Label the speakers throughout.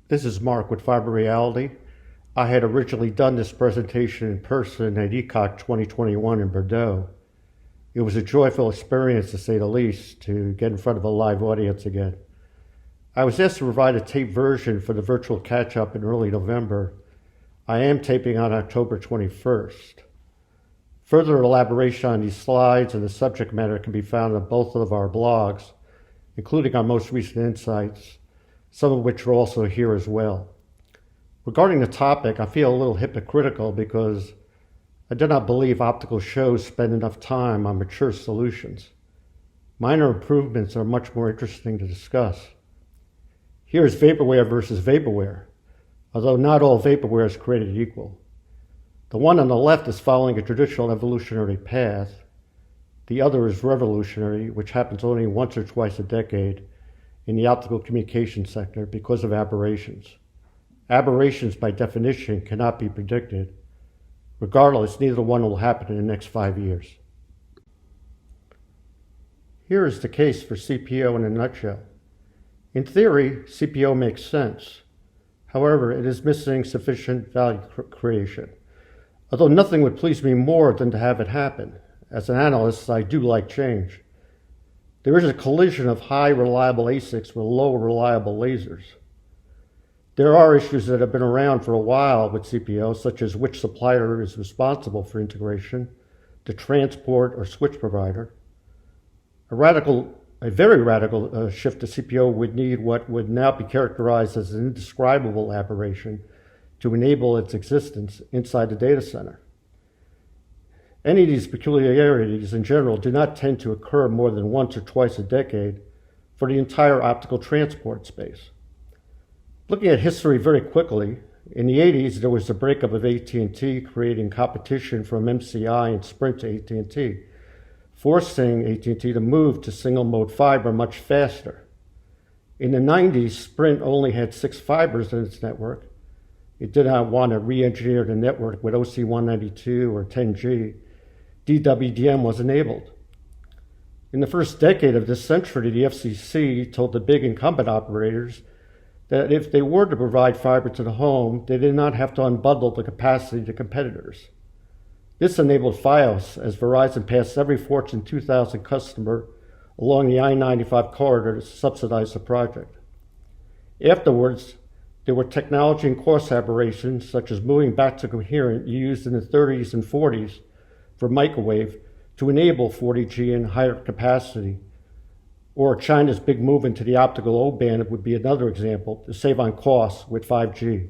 Speaker 1: This is Mark with FibeReality. I had originally done this presentation in person at ECOC 2021 in Bordeaux. It was a joyful experience, to say the least, to get in front of a live audience again. I was asked to provide a tape version for the virtual catch-up in early November. I am taping on October 21st. Further elaboration on these slides and the subject matter can be found on both of our blogs, including our most recent insights, some of which are also here as well. Regarding the topic, I feel a little hypocritical because I do not believe optical shows spend enough time on mature solutions. Minor improvements are much more interesting to discuss. Here is vaporware versus vaporware, although not all vaporware is created equal. The one on the left is following a traditional evolutionary path. The other is revolutionary, which happens only once or twice a decade in the optical communication sector because of aberrations. Aberrations, by definition, cannot be predicted. Regardless, neither one will happen in the next 5 years. Here is the case for CPO in a nutshell. In theory, CPO makes sense. However, it is missing sufficient value creation. Although nothing would please me more than to have it happen. As an analyst, I do like change. There is a collision of high reliable ASICs with low reliable lasers. There are issues that have been around for a while with CPO, such as which supplier is responsible for integration, the transport or switch provider. A very radical shift to CPO would need what would now be characterized as an indescribable aberration to enable its existence inside the data center. Any of these peculiarities in general do not tend to occur more than once or twice a decade for the entire optical transport space. Looking at history very quickly, in the 80s there was the breakup of AT&T, creating competition from MCI and Sprint to AT&T, forcing AT&T to move to single-mode fiber much faster. In the 90s, Sprint only had 6 fibers in its network. It did not want to re-engineer the network with OC192 or 10G. DWDM was enabled. In the first decade of this century, the FCC told the big incumbent operators that if they were to provide fiber to the home, they did not have to unbundle the capacity to competitors. This enabled Fios, as Verizon passed every Fortune 2000 customer along the I-95 corridor to subsidize the project. Afterwards, there were technology and cost aberrations, such as moving back to coherent used in the 30s and 40s for microwave to enable 40G and higher capacity. Or China's big move into the optical O-band would be another example to save on costs with 5G.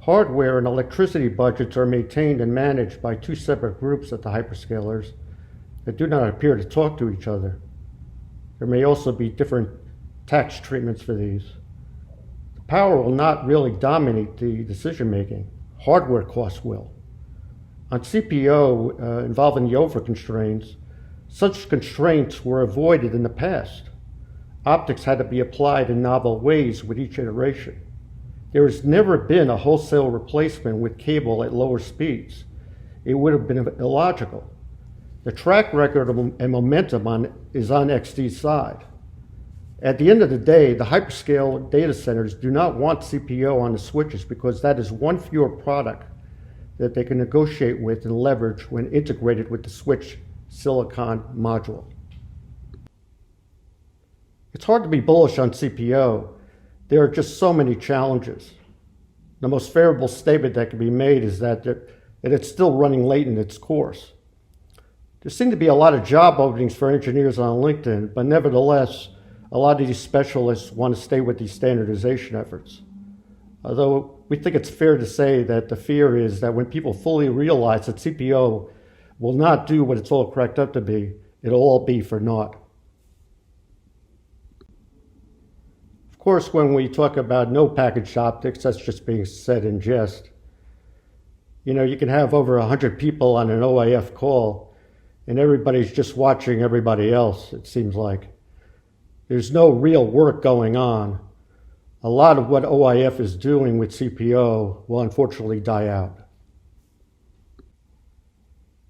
Speaker 1: Hardware and electricity budgets are maintained and managed by 2 separate groups at the hyperscalers that do not appear to talk to each other. There may also be different tax treatments for these. The power will not really dominate the decision-making. Hardware costs will. On CPO involving the over-constraints, such constraints were avoided in the past. Optics had to be applied in novel ways with each iteration. There has never been a wholesale replacement with cable at lower speeds. It would have been illogical. The track record and momentum is on XD's side. At the end of the day, the hyperscale data centers do not want CPO on the switches because that is one fewer product that they can negotiate with and leverage when integrated with the switch silicon module. It's hard to be bullish on CPO. There are just so many challenges. The most favorable statement that can be made is that it's still running late in its course. There seem to be a lot of job openings for engineers on LinkedIn, but nevertheless, a lot of these specialists want to stay with these standardization efforts. Although we think it's fair to say that the fear is that when people fully realize that CPO will not do what it's all cracked up to be, it'll all be for naught. Of course, when we talk about no packaged optics, that's just being said in jest. You know, you can have over 100 people on an OIF call, and everybody's just watching everybody else, it seems like. There's no real work going on. A lot of what OIF is doing with CPO will unfortunately die out.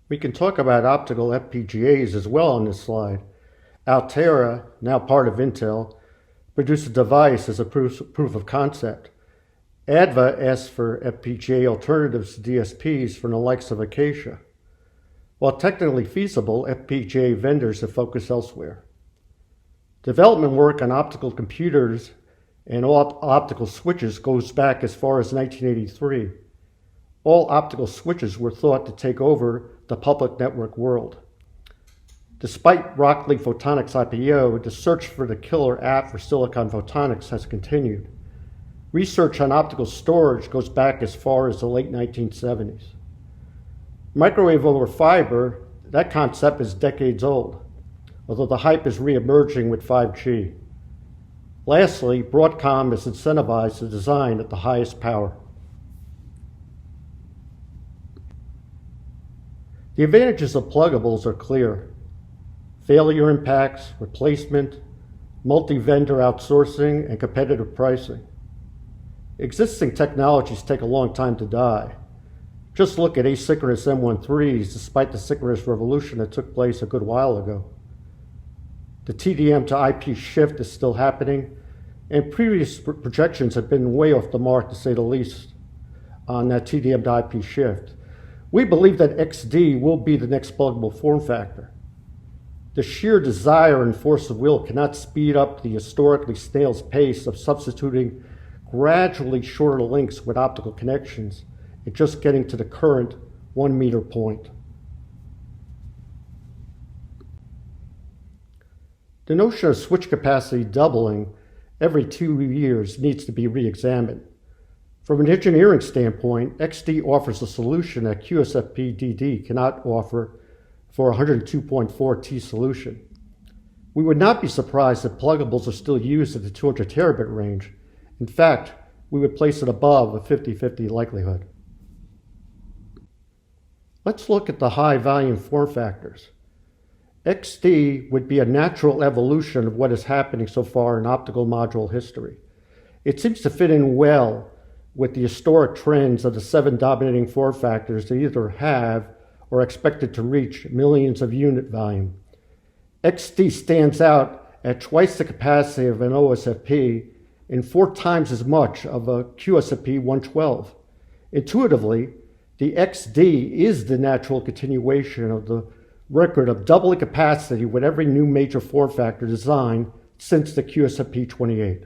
Speaker 1: We can talk about optical FPGAs as well on this slide. Altera, now part of Intel, produced a device as a proof of concept. ADVA asked for FPGA alternatives to DSPs from the likes of Acacia. While technically feasible, FPGA vendors have focused elsewhere. Development work on optical computers and optical switches goes back as far as 1983. All optical switches were thought to take over the public network world. Despite Rockley Photonics IPO, the search for the killer app for silicon photonics has continued. Research on optical storage goes back as far as the late 1970s. Microwave over fiber, that concept is decades old, although the hype is re-emerging with 5G. Lastly, Broadcom is incentivized to design at the highest power. The advantages of pluggables are clear. Failure impacts, replacement, multi-vendor outsourcing, and competitive pricing. Existing technologies take a long time to die. Just look at asynchronous M13s despite the synchronous revolution that took place a good while ago. The TDM to IP shift is still happening, and previous projections have been way off the mark, to say the least, on that TDM to IP shift. We believe that XD will be the next pluggable form factor. The sheer desire and force of will cannot speed up the historically snail's pace of substituting gradually shorter links with optical connections and just getting to the current 1 meter point. The notion of switch capacity doubling every 2 years needs to be re-examined. From an engineering standpoint, XD offers a solution that QSFP-DD cannot offer for a 102.4T solution. We would not be surprised if pluggables are still used at the 200 terabit range. In fact, we would place it above a 50-50 likelihood. Let's look at the high volume form factors. XD would be a natural evolution of what is happening so far in optical module history. It seems to fit in well with the historic trends of the 7 dominating form factors that either have or are expected to reach millions of unit volume. XD stands out at twice the capacity of an OSFP and 4 times as much of a QSFP 112. Intuitively, the XD is the natural continuation of the record of doubling capacity with every new major form factor design since the QSFP 28.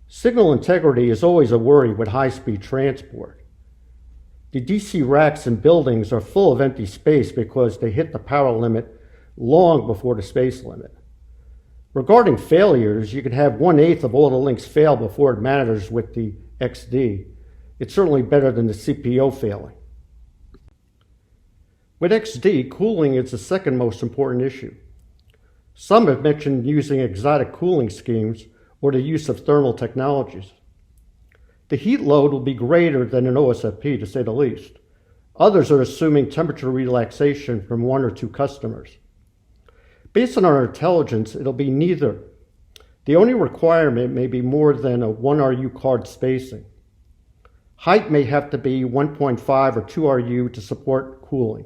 Speaker 1: Signal integrity is always a worry with high-speed transport. The DC racks in buildings are full of empty space because they hit the power limit long before the space limit. Regarding failures, you can have 1/8 of all the links fail before it matters with the XD. It's certainly better than the CPO failing. With XD, cooling is the second most important issue. Some have mentioned using exotic cooling schemes or the use of thermal technologies. The heat load will be greater than an OSFP, to say the least. Others are assuming temperature relaxation from 1 or 2 customers. Based on our intelligence, it'll be neither. The only requirement may be more than a 1 RU card spacing. Height may have to be 1.5 or 2 RU to support cooling.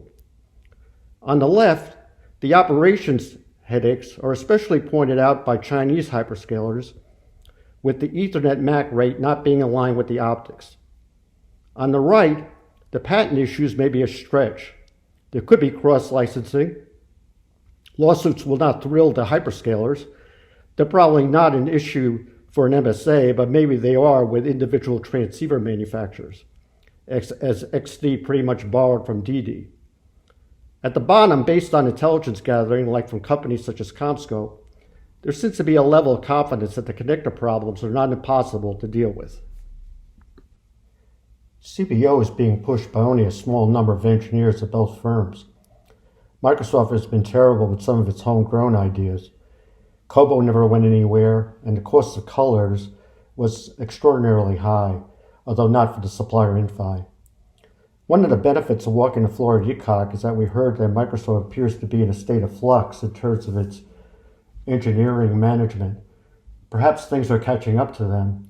Speaker 1: On the left, the operations headaches are especially pointed out by Chinese hyperscalers, with the Ethernet MAC rate not being aligned with the optics. On the right, the patent issues may be a stretch. There could be cross-licensing. Lawsuits will not thrill the hyperscalers. They're probably not an issue for an MSA, but maybe they are with individual transceiver manufacturers, as XD pretty much borrowed from DD. At the bottom, based on intelligence gathering, like from companies such as CommScope, there seems to be a level of confidence that the connector problems are not impossible to deal with. CPO is being pushed by only a small number of engineers at both firms. Microsoft has been terrible with some of its homegrown ideas. Kobo never went anywhere, and the cost of colors was extraordinarily high, although not for the supplier Inphi. One of the benefits of walking the floor at ECOC is that we heard that Microsoft appears to be in a state of flux in terms of its engineering management. Perhaps things are catching up to them.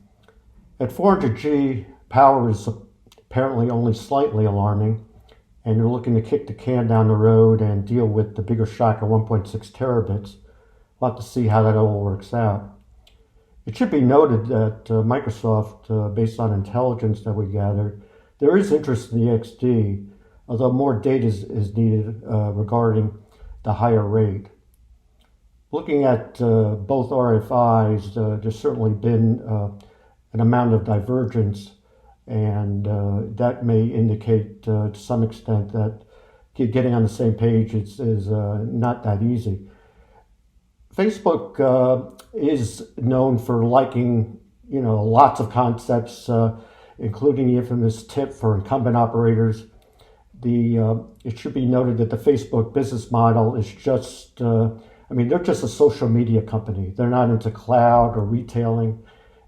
Speaker 1: At 400G, power is apparently only slightly alarming, and they're looking to kick the can down the road and deal with the bigger shock of 1.6 terabits. We'll have to see how that all works out. It should be noted that Microsoft, based on intelligence that we gathered, there is interest in the XD, although more data is needed regarding the higher rate. Looking at both RFIs, there's certainly been an amount of divergence, and that may indicate to some extent that getting on the same page is not that easy. Facebook is known for liking, lots of concepts, including the infamous tip for incumbent operators. It should be noted that the Facebook business model is just, they're just a social media company. They're not into cloud or retailing,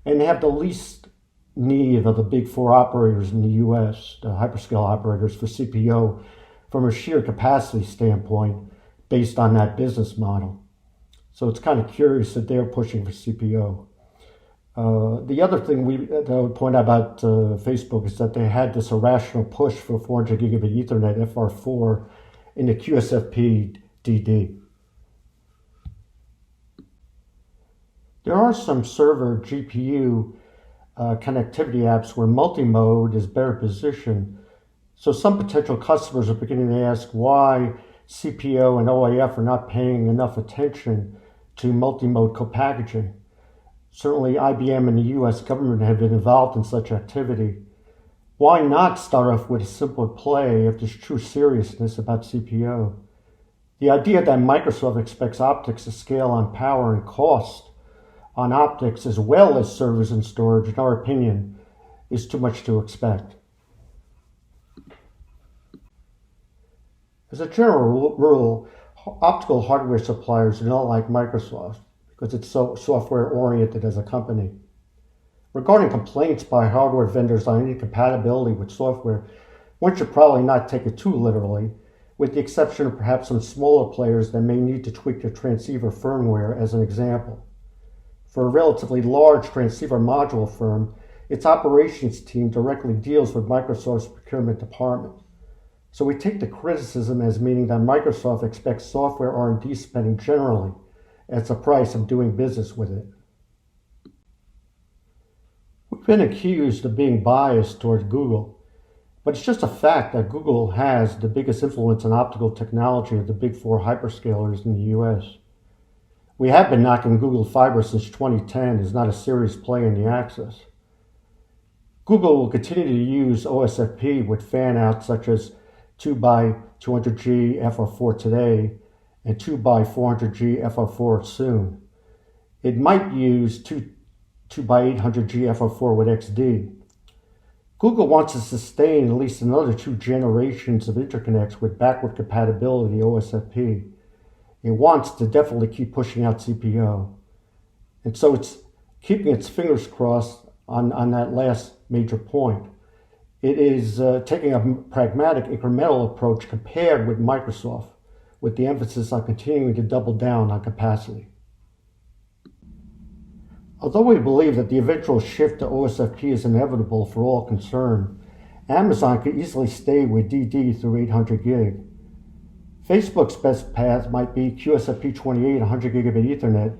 Speaker 1: and they have the least need of the big four operators in the US, the hyperscale operators, for CPO from a sheer capacity standpoint based on that business model. So it's kind of curious that they're pushing for CPO. The other thing that I would point out about Facebook is that they had this irrational push for 400 gigabit Ethernet FR4 in the QSFP-DD. There are some server GPU connectivity apps where multi-mode is better positioned. So some potential customers are beginning to ask why CPO and OIF are not paying enough attention to multi-mode co-packaging. Certainly IBM and the US government have been involved in such activity. Why not start off with a simpler play if there's true seriousness about CPO? The idea that Microsoft expects optics to scale on power and cost on optics as well as servers and storage, in our opinion, is too much to expect. As a general rule, optical hardware suppliers do not like Microsoft because it's so software-oriented as a company. Regarding complaints by hardware vendors on incompatibility with software, one should probably not take it too literally, with the exception of perhaps some smaller players that may need to tweak their transceiver firmware as an example. For a relatively large transceiver module firm, its operations team directly deals with Microsoft's procurement department. So we take the criticism as meaning that Microsoft expects software R&D spending generally as the price of doing business with it. We've been accused of being biased towards Google, but it's just a fact that Google has the biggest influence on optical technology of the big four hyperscalers in the US. We have been knocking Google Fiber since 2010 is not a serious play in the axis. Google will continue to use OSFP with fan-outs such as 2x200G FR4 today and 2x400G FR4 soon. It might use 2x800G FR4 with XD. Google wants to sustain at least another 2 generations of interconnects with backward compatibility OSFP. It wants to definitely keep pushing out CPO. And so it's keeping its fingers crossed on that last major point. It is taking a pragmatic incremental approach compared with Microsoft, with the emphasis on continuing to double down on capacity. Although we believe that the eventual shift to OSFP is inevitable for all concerned, Amazon could easily stay with DD through 800 gig. Facebook's best path might be QSFP28 100 gigabit Ethernet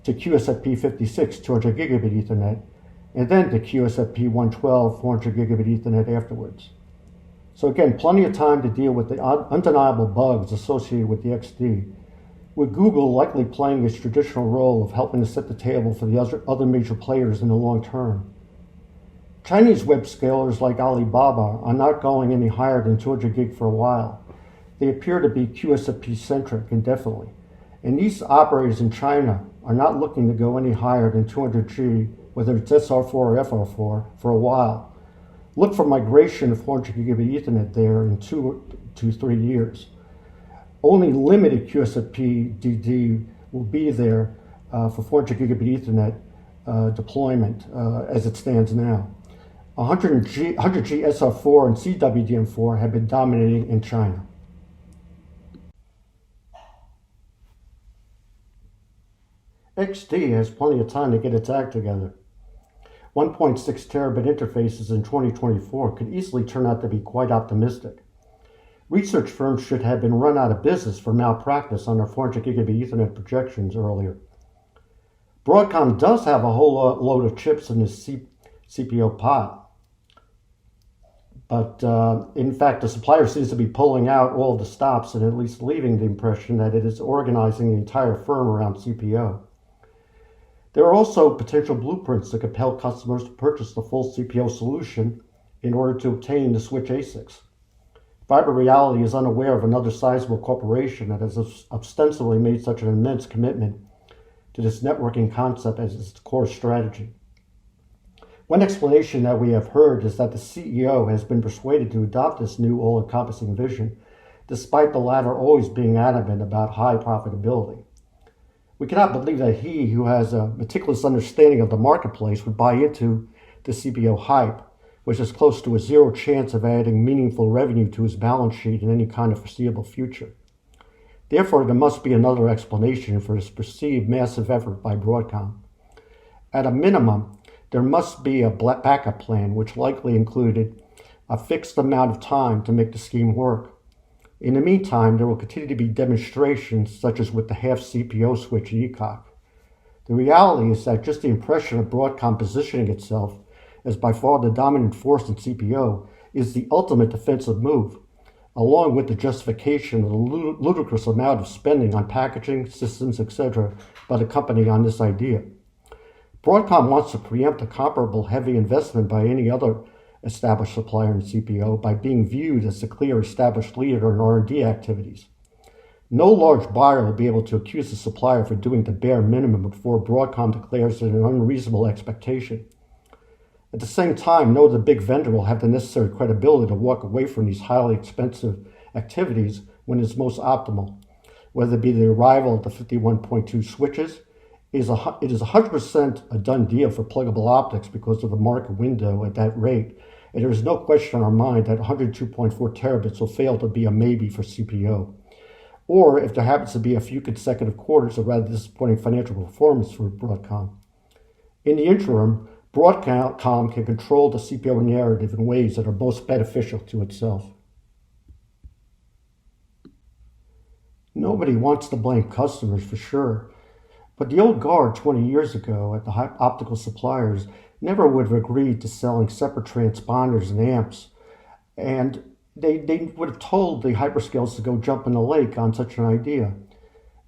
Speaker 1: to QSFP56 200 gigabit Ethernet, and then to QSFP112 400 gigabit Ethernet afterwards. So again, plenty of time to deal with the undeniable bugs associated with the XD, with Google likely playing its traditional role of helping to set the table for the other major players in the long term. Chinese webscalers like Alibaba are not going any higher than 200 gig for a while. They appear to be QSFP-centric indefinitely, and these operators in China are not looking to go any higher than 200G, whether it's SR4 or FR4, for a while. Look for migration of 400 gigabit Ethernet there in 2 to 3 years. Only limited QSFP-DD will be there for 400 gigabit Ethernet deployment as it stands now. 100G SR4 and CWDM4 have been dominating in China. XD has plenty of time to get its act together. 1.6 terabit interfaces in 2024 could easily turn out to be quite optimistic. Research firms should have been run out of business for malpractice on their 400 gigabit Ethernet projections earlier. Broadcom does have a whole load of chips in this CPO pot, but in fact, the supplier seems to be pulling out all of the stops and at least leaving the impression that it is organizing the entire firm around CPO. There are also potential blueprints that compel customers to purchase the full CPO solution in order to obtain the switch ASICs. FibeReality is unaware of another sizable corporation that has ostensibly made such an immense commitment to this networking concept as its core strategy. One explanation that we have heard is that the CEO has been persuaded to adopt this new all-encompassing vision, despite the latter always being adamant about high profitability. We cannot believe that he, who has a meticulous understanding of the marketplace, would buy into the CPO hype, which is close to a zero chance of adding meaningful revenue to his balance sheet in any kind of foreseeable future. Therefore, there must be another explanation for this perceived massive effort by Broadcom. At a minimum, there must be a backup plan, which likely included a fixed amount of time to make the scheme work. In the meantime, there will continue to be demonstrations such as with the half CPO switch at ECOC. The reality is that just the impression of Broadcom positioning itself as by far the dominant force in CPO is the ultimate defensive move, along with the justification of the ludicrous amount of spending on packaging, systems, etc. by the company on this idea. Broadcom wants to preempt a comparable heavy investment by any other established supplier in CPO by being viewed as the clear established leader in R&D activities. No large buyer will be able to accuse the supplier for doing the bare minimum before Broadcom declares it an unreasonable expectation. At the same time, no other big vendor will have the necessary credibility to walk away from these highly expensive activities when it's most optimal, whether it be the arrival of the 51.2 switches. It is 100% a done deal for pluggable optics because of the market window at that rate, and there is no question in our mind that 102.4 terabits will fail to be a maybe for CPO. Or if there happens to be a few consecutive quarters of rather disappointing financial performance for Broadcom. In the interim, Broadcom can control the CPO narrative in ways that are most beneficial to itself. Nobody wants to blame customers for sure, but the old guard 20 years ago at the optical suppliers never would have agreed to selling separate transponders and amps, and they would have told the hyperscalers to go jump in the lake on such an idea.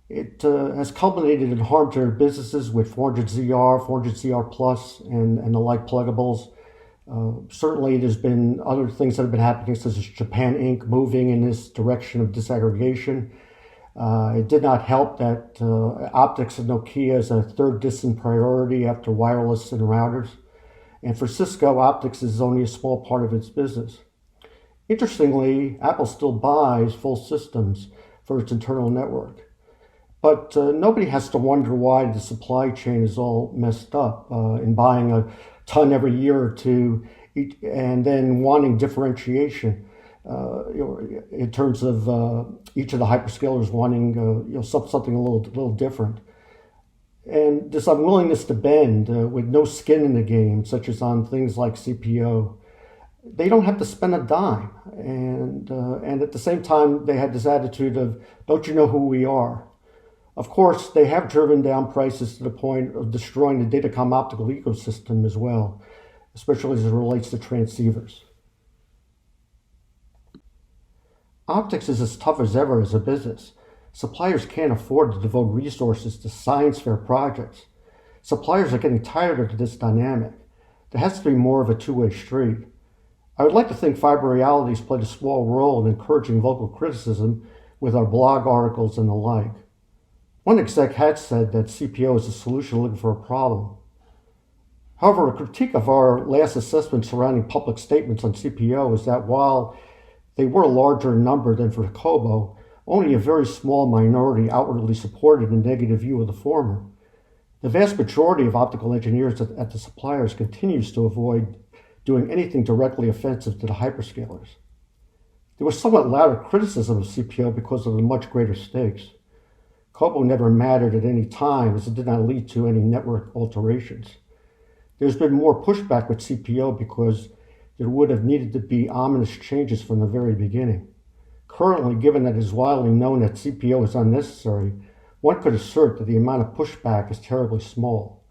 Speaker 1: It has culminated in harm to their businesses with 400ZR, 400ZR Plus, and the like pluggables. Certainly there's been other things that have been happening, such as Japan Inc. moving in this direction of disaggregation. It did not help that optics and Nokia is a third distant priority after wireless and routers. And for Cisco, optics is only a small part of its business. Interestingly, Apple still buys full systems for its internal network. But nobody has to wonder why the supply chain is all messed up in buying a ton every year or two and then wanting differentiation in terms of each of the hyperscalers wanting something a little different. And this unwillingness to bend with no skin in the game, such as on things like CPO, they don't have to spend a dime. And at the same time, they had this attitude of, don't you know who we are? Of course, they have driven down prices to the point of destroying the datacom optical ecosystem as well, especially as it relates to transceivers. Optics is as tough as ever as a business. Suppliers can't afford to devote resources to science fair projects. Suppliers are getting tired of this dynamic. There has to be more of a two-way street. I would like to think FibeReality has played a small role in encouraging vocal criticism with our blog articles and the like. One exec had said that CPO is a solution looking for a problem. However, a critique of our last assessment surrounding public statements on CPO is that while they were larger in number than for COBO, only a very small minority outwardly supported a negative view of the former. The vast majority of optical engineers at the suppliers continues to avoid doing anything directly offensive to the hyperscalers. There was somewhat louder criticism of CPO because of the much greater stakes. COBO never mattered at any time as it did not lead to any network alterations. There's been more pushback with CPO because there would have needed to be ominous changes from the very beginning. Currently, given that it is widely known that CPO is unnecessary, one could assert that the amount of pushback is terribly small.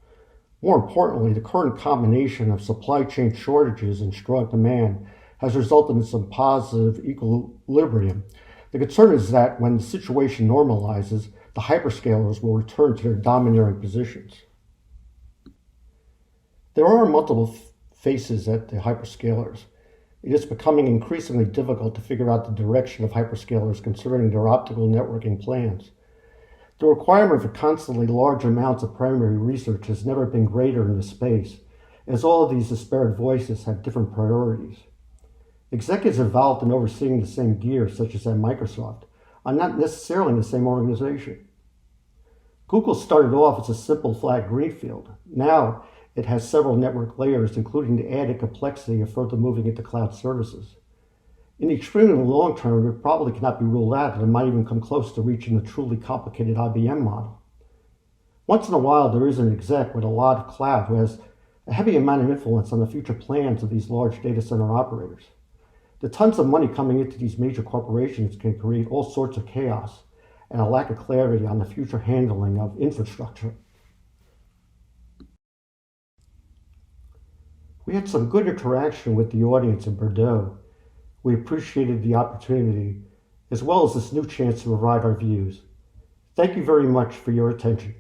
Speaker 1: More importantly, the current combination of supply chain shortages and strong demand has resulted in some positive equilibrium. The concern is that when the situation normalizes, the hyperscalers will return to their domineering positions. There are multiple faces at the hyperscalers. It is becoming increasingly difficult to figure out the direction of hyperscalers concerning their optical networking plans. The requirement for constantly large amounts of primary research has never been greater in this space, as all of these disparate voices have different priorities. Executives involved in overseeing the same gear, such as at Microsoft, are not necessarily in the same organization. Google started off as a simple flat greenfield. Now it has several network layers, including the added complexity of further moving into cloud services. In the extremely long term, it probably cannot be ruled out that it might even come close to reaching the truly complicated IBM model. Once in a while, there is an exec with a lot of clout who has a heavy amount of influence on the future plans of these large data center operators. The tons of money coming into these major corporations can create all sorts of chaos and a lack of clarity on the future handling of infrastructure. We had some good interaction with the audience in Bordeaux. We appreciated the opportunity, as well as this new chance to provide our views. Thank you very much for your attention.